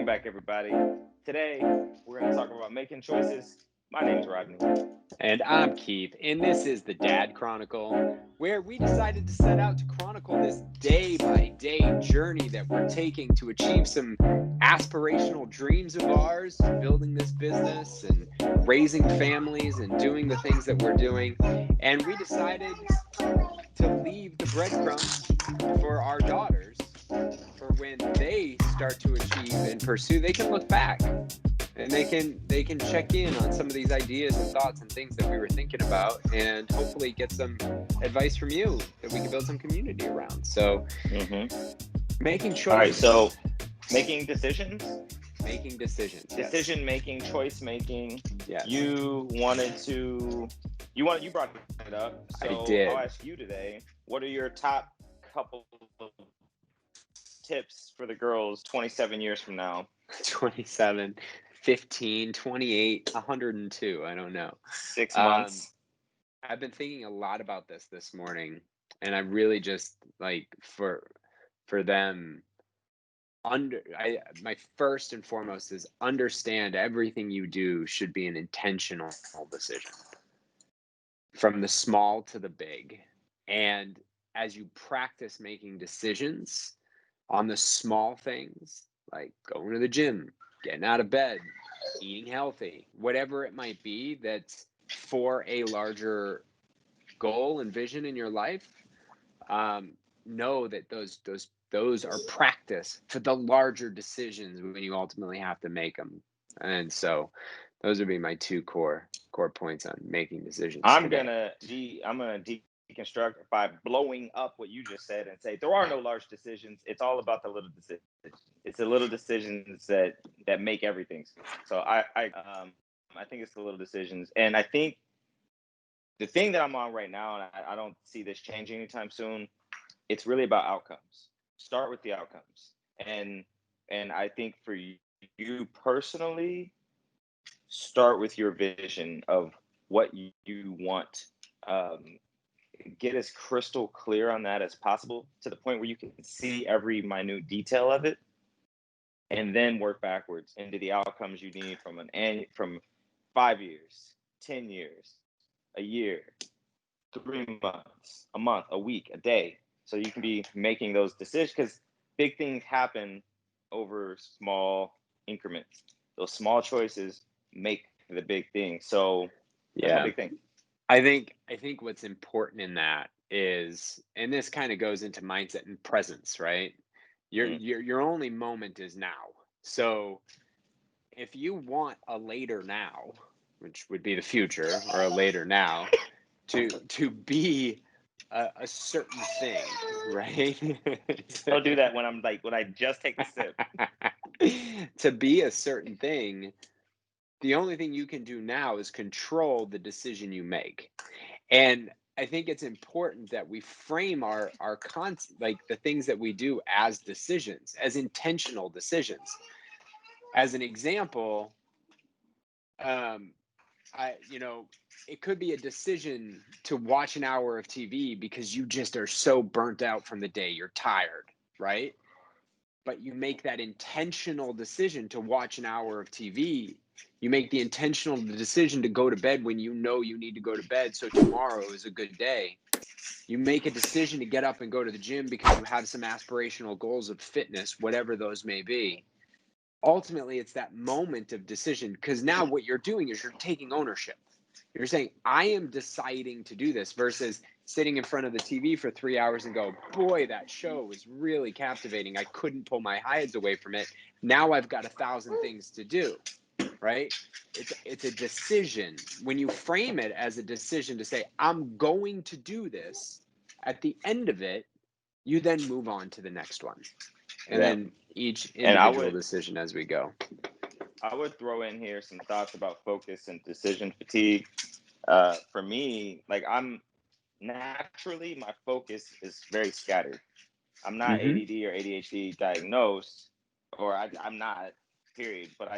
Welcome back, everybody. Today, we're going to talk about making choices. My name's Rodney. And I'm Keith, and this is the Dad Chronicle, where we decided to set out to chronicle this day-by-day journey that we're taking to achieve some aspirational dreams of ours, building this business and raising families and doing the things that we're doing. And we decided to leave the breadcrumbs for our daughters for when they start to achieve and pursue. They can look back and they can check in on some of these ideas and thoughts and things that we were thinking about, and hopefully get some advice from you that we can build some community around. So making choices. All right, so making decisions, yes. making, choice making. Yes. You brought it up. So I did. I'll ask you today, what are your top couple of tips for the girls 27 years from now? 27, 15, 28, 102. I don't know. 6 months. I've been thinking a lot about this morning, and I really just for them. My first and foremost is understand everything you do should be an intentional decision, from the small to the big. And as you practice making decisions on the small things, like going to the gym, getting out of bed, eating healthy, whatever it might be, that's for a larger goal and vision in your life, know that those are practice for the larger decisions when you ultimately have to make them. And so those would be my two core points on making decisions. I'm gonna deconstruct by blowing up what you just said and say there are no large decisions. It's all about the little decisions. It's the little decisions that make everything. So I think it's the little decisions, and I think the thing that I'm on right now, and I don't see this changing anytime soon, it's really about outcomes. Start with the outcomes, and I think for you personally, start with your vision of what you want. Get as crystal clear on that as possible, to the point where you can see every minute detail of it, and then work backwards into the outcomes you need from 5 years, 10 years, a year, 3 months, a month, a week, a day. So you can be making those decisions, because big things happen over small increments. Those small choices make the big thing. So that's my big thing. I think what's important in that is, and this kind of goes into mindset and presence, right? Your only moment is now. So if you want a later now, which would be the future, or a later now, to be a certain thing, right? Don't do that when I just take the sip. To be a certain thing, the only thing you can do now is control the decision you make. And I think it's important that we frame our the things that we do as decisions, as intentional decisions. As an example, it could be a decision to watch an hour of TV because you just are so burnt out from the day, you're tired, right? But you make that intentional decision to watch an hour of TV. You make the intentional decision to go to bed when you know you need to go to bed, so tomorrow is a good day. You make a decision to get up and go to the gym because you have some aspirational goals of fitness, whatever those may be. Ultimately, it's that moment of decision, because now what you're doing is you're taking ownership. You're saying, I am deciding to do this, versus sitting in front of the TV for 3 hours and go, boy, that show was really captivating. I couldn't pull my eyes away from it. Now I've got 1,000 things to do, right? It's a decision. When you frame it as a decision to say, I'm going to do this, at the end of it, you then move on to the next one. And then each individual decision as we go. I would throw in here some thoughts about focus and decision fatigue. For me, I'm naturally, my focus is very scattered. I'm not ADD or ADHD diagnosed, or I'm not, period. But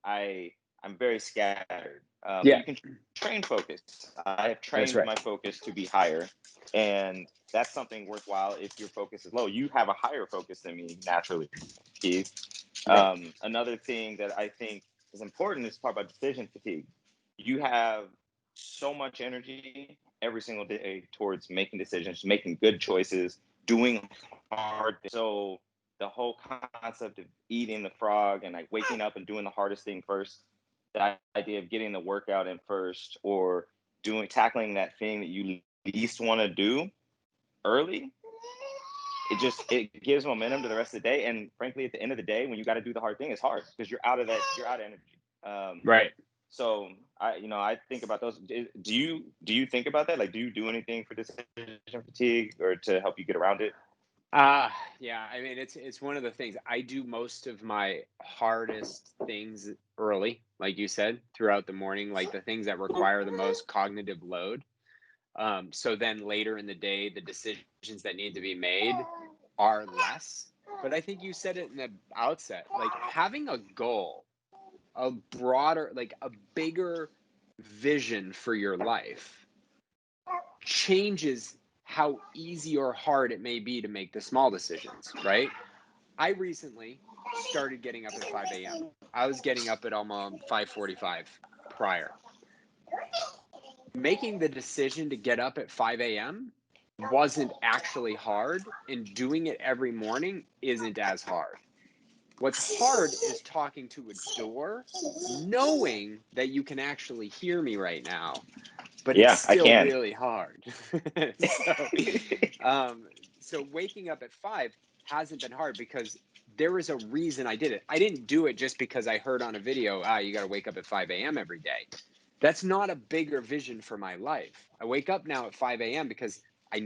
I'm very scattered. You can train focus. I have trained my focus to be higher, and that's something worthwhile. If your focus is low, you have a higher focus than me naturally, Keith. Another thing that I think is important is talk about decision fatigue. You have so much energy every single day towards making decisions, making good choices, doing hard things. So the whole concept of eating the frog and like waking up and doing the hardest thing first, the idea of getting the workout in first, or tackling that thing that you least want to do early, it gives momentum to the rest of the day. And frankly, at the end of the day, when you got to do the hard thing, it's hard because you're out of energy. Right. So I think about those. Do you think about that? Like, do you do anything for decision fatigue or to help you get around it? Yeah. I mean, it's one of the things. I do most of my hardest things early, like you said, throughout the morning, like the things that require the most cognitive load. So then later in the day, the decisions that need to be made are less. But I think you said it in the outset, like having a goal, a broader, like a bigger vision for your life changes how easy or hard it may be to make the small decisions, right? I recently started getting up at 5 a.m. I was getting up at almost 5:45 prior. Making the decision to get up at 5 a.m. wasn't actually hard, and doing it every morning isn't as hard. What's hard is talking to a door, knowing that you can actually hear me right now, but it's Yeah, I still can. really hard. So waking up at 5 hasn't been hard because there is a reason I did it. I didn't do it just because I heard on a video, you got to wake up at 5 a.m. every day. That's not a bigger vision for my life. I wake up now at 5 a.m. because I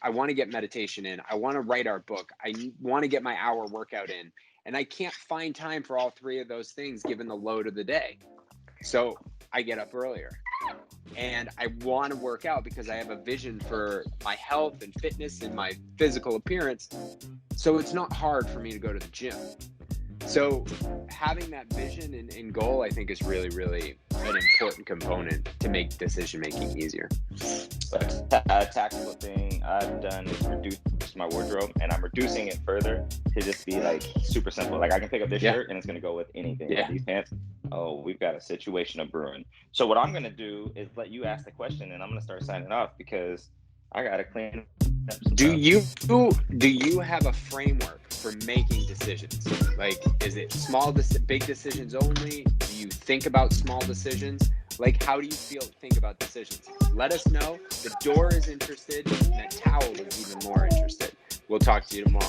want to get meditation in. I want to write our book. I want to get my hour workout in. And I can't find time for all three of those things given the load of the day. So I get up earlier. And I want to work out because I have a vision for my health and fitness and my physical appearance. So it's not hard for me to go to the gym. So having that vision and goal, I think, is really, really an important component to make decision-making easier. A tactical thing I've done is reduce my wardrobe, and I'm reducing it further to just be like super simple. Like I can pick up this shirt and it's going to go with anything. Yeah. These pants, we've got a situation of brewing. So what I'm going to do is let you ask the question, and I'm going to start signing off because I got to clean up some stuff. Do you have a framework for making decisions? Like, is it big decisions only? Do you think about small decisions? Like, how do you think about decisions? Let us know. The door is interested, and that towel is even more interested. We'll talk to you tomorrow.